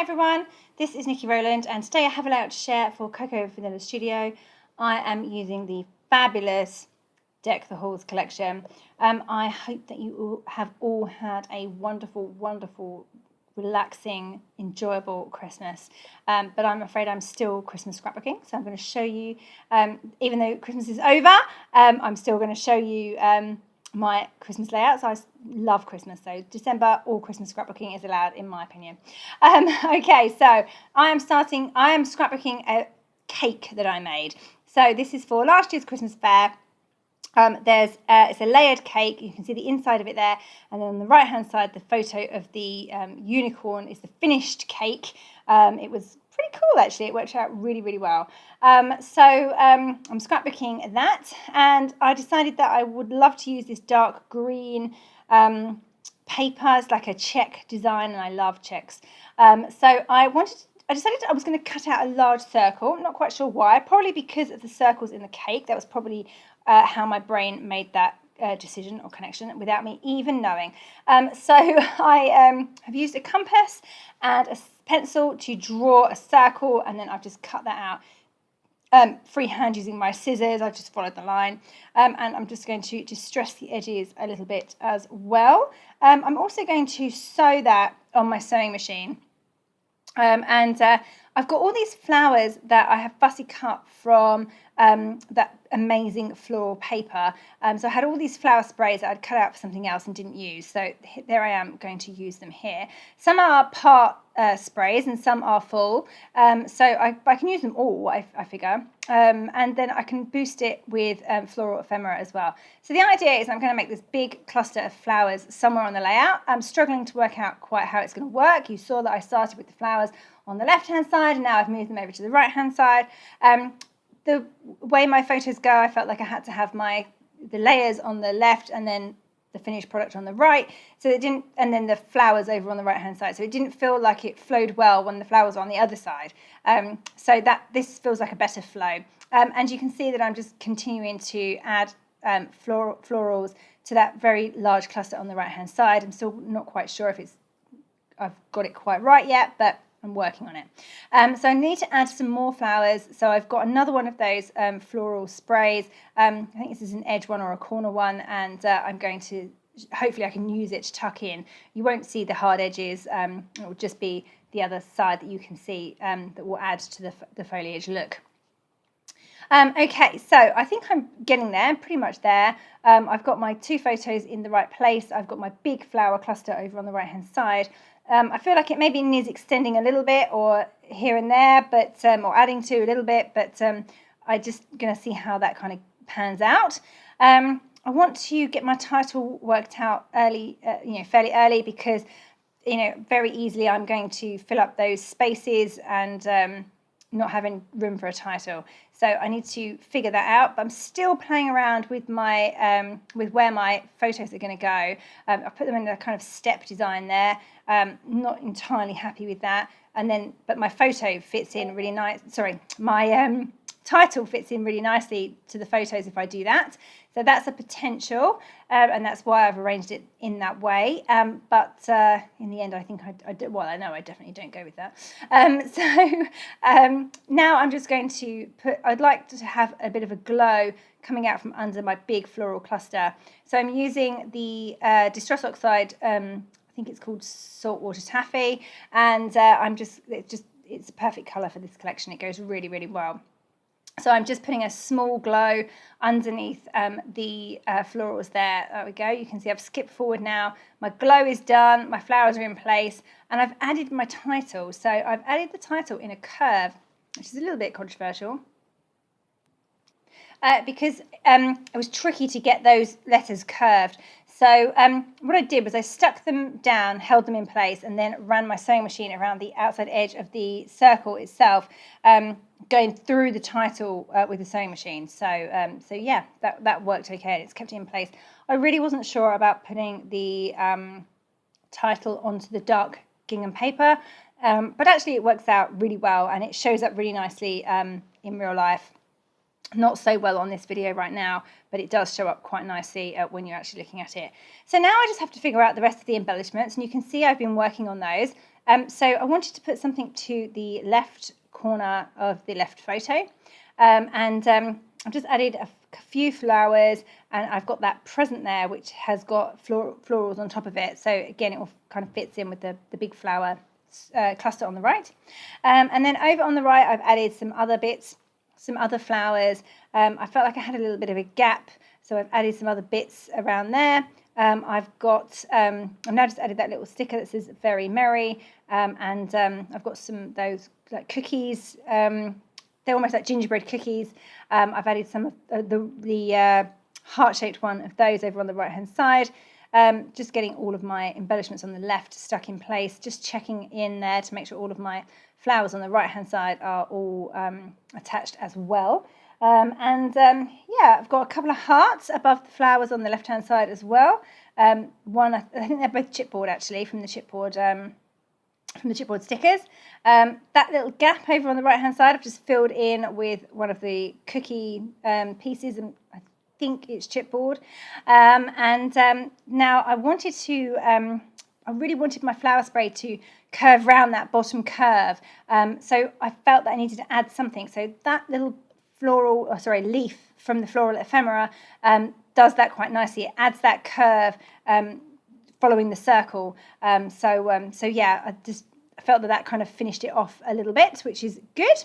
everyone, this is Nikki Rowland and today I have a layout to share for Cocoa Vanilla Studio. I am using the fabulous Deck the Halls collection. I hope that you have all had a wonderful, relaxing, enjoyable Christmas. But I'm afraid I'm still Christmas scrapbooking, so I'm going to show you, even though Christmas is over, I'm still going to show you my Christmas layouts. I love Christmas, so December or Christmas scrapbooking is allowed in my opinion. Okay, so I am scrapbooking a cake that I made. So this is for last year's Christmas fair. It's a layered cake. You can see the inside of it there, and then on the right hand side the photo of the unicorn is the finished cake. It was pretty cool actually. It worked out really well. I'm scrapbooking that, and I decided that I would love to use this dark green paper. It's like a check design and I love checks. So I decided I was going to cut out a large circle. I'm not quite sure why, probably because of the circles in the cake. That was probably how my brain made that decision or connection without me even knowing. So I have used a compass and a pencil to draw a circle, and then I've just cut that out freehand using my scissors. I've just followed the line, and I'm just going to distress the edges a little bit as well. I'm also going to sew that on my sewing machine. I've got all these flowers that I have fussy cut from that amazing floral paper. So I had all these flower sprays that I'd cut out for something else and didn't use. So there I am going to use them here. Some are part sprays and some are full. So I can use them all, I figure. And then I can boost it with Floral Ephemera as well. So the idea is I'm going to make this big cluster of flowers somewhere on the layout. I'm struggling to work out quite how it's going to work. You saw that I started with the flowers on the left hand side and now I've moved them over to the right hand side. The way my photos go, I felt like I had to have the layers on the left and then the finished product on the right, so it didn't, and then the flowers over on the right hand side, so it didn't feel like it flowed well when the flowers were on the other side. So this feels like a better flow, and you can see that I'm just continuing to add florals to that very large cluster on the right hand side. I'm still not quite sure if I've got it quite right yet, but I'm working on it. So I need to add some more flowers. So I've got another one of those floral sprays. I think this is an edge one or a corner one, and I'm going to, hopefully I can use it to tuck in. You won't see the hard edges. It will just be the other side that you can see that will add to the foliage look. Okay, so I think I'm getting there, pretty much there. I've got my two photos in the right place. I've got my big flower cluster over on the right hand side. I feel like it maybe needs extending a little bit or here and there, but or adding to a little bit, but I'm just going to see how that kind of pans out. I want to get my title worked out early, fairly early, because very easily I'm going to fill up those spaces and not having room for a title. So I need to figure that out, but I'm still playing around with my with where my photos are going to go. I've put them in a kind of step design there. Not entirely happy with that, but my photo fits in really nice. Sorry, my title fits in really nicely to the photos if I do that. So that's a potential, and that's why I've arranged it in that way. But in the end, I think I do. Well, I know I definitely don't go with that. Now I'm just going to I'd like to have a bit of a glow coming out from under my big floral cluster. So I'm using the Distress Oxide. I think it's called Saltwater Taffy, and it's a perfect colour for this collection. It goes really well. So I'm just putting a small glow underneath the florals there. There we go. You can see I've skipped forward now. My glow is done. My flowers are in place. And I've added my title. So I've added the title in a curve, which is a little bit controversial. Because it was tricky to get those letters curved. So what I did was I stuck them down, held them in place, and then ran my sewing machine around the outside edge of the circle itself, going through the title with the sewing machine. So yeah, that worked okay. It's kept it in place. I really wasn't sure about putting the title onto the dark gingham paper, but actually it works out really well, and it shows up really nicely in real life. Not so well on this video right now, but it does show up quite nicely when you're actually looking at it. So now I just have to figure out the rest of the embellishments, and you can see I've been working on those. So I wanted to put something to the left corner of the left photo, and I've just added a few flowers, and I've got that present there which has got florals on top of it. So again, it all kind of fits in with the big flower cluster on the right. And then over on the right, I've added some other bits, some other flowers. I felt like I had a little bit of a gap, so I've added some other bits around there. I've now just added that little sticker that says "Very Merry," and I've got some those like cookies. They're almost like gingerbread cookies. I've added some of the heart-shaped one of those over on the right-hand side. Just getting all of my embellishments on the left stuck in place, just checking in there to make sure all of my flowers on the right-hand side are all attached as well. Yeah, I've got a couple of hearts above the flowers on the left-hand side as well. One, I think they're both chipboard actually, from the chipboard stickers. That little gap over on the right-hand side, I've just filled in with one of the cookie pieces, and I think it's chipboard. Now I wanted to, I really wanted my flower spray to curve round that bottom curve. So I felt that I needed to add something. So that little leaf from the Floral Ephemera does that quite nicely. It adds that curve following the circle. So yeah, I felt that kind of finished it off a little bit, which is good.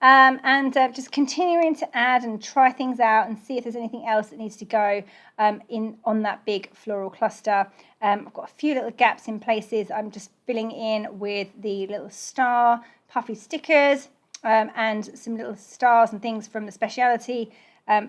Just continuing to add and try things out and see if there's anything else that needs to go on that big floral cluster. I've got a few little gaps in places. I'm just filling in with the little star puffy stickers and some little stars and things from the speciality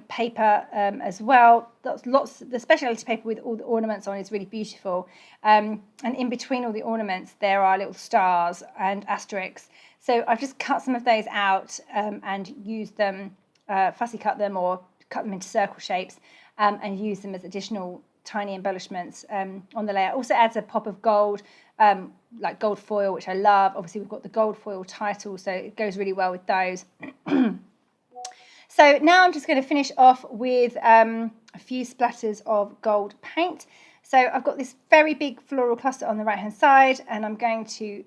paper as well. The speciality paper with all the ornaments on is really beautiful. And in between all the ornaments, there are little stars and asterisks. So I've just cut some of those out and used them, fussy cut them or cut them into circle shapes and use them as additional tiny embellishments on the layer. Also adds a pop of gold, like gold foil, which I love. Obviously, we've got the gold foil title, so it goes really well with those. So now I'm just going to finish off with a few splatters of gold paint. So I've got this very big floral cluster on the right-hand side, and I'm going to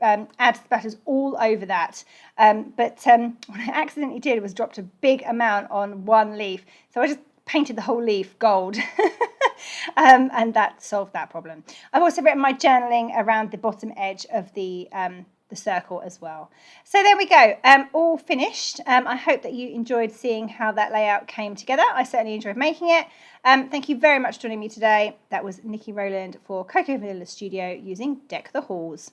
add splatters all over that. But what I accidentally did was dropped a big amount on one leaf. So I just painted the whole leaf gold. And that solved that problem. I've also written my journaling around the bottom edge of the circle as well. So there we go, all finished. I hope that you enjoyed seeing how that layout came together. I certainly enjoyed making it. Thank you very much for joining me today. That was Niki Rowland for Cocoa Vanilla Studio using Deck the Halls.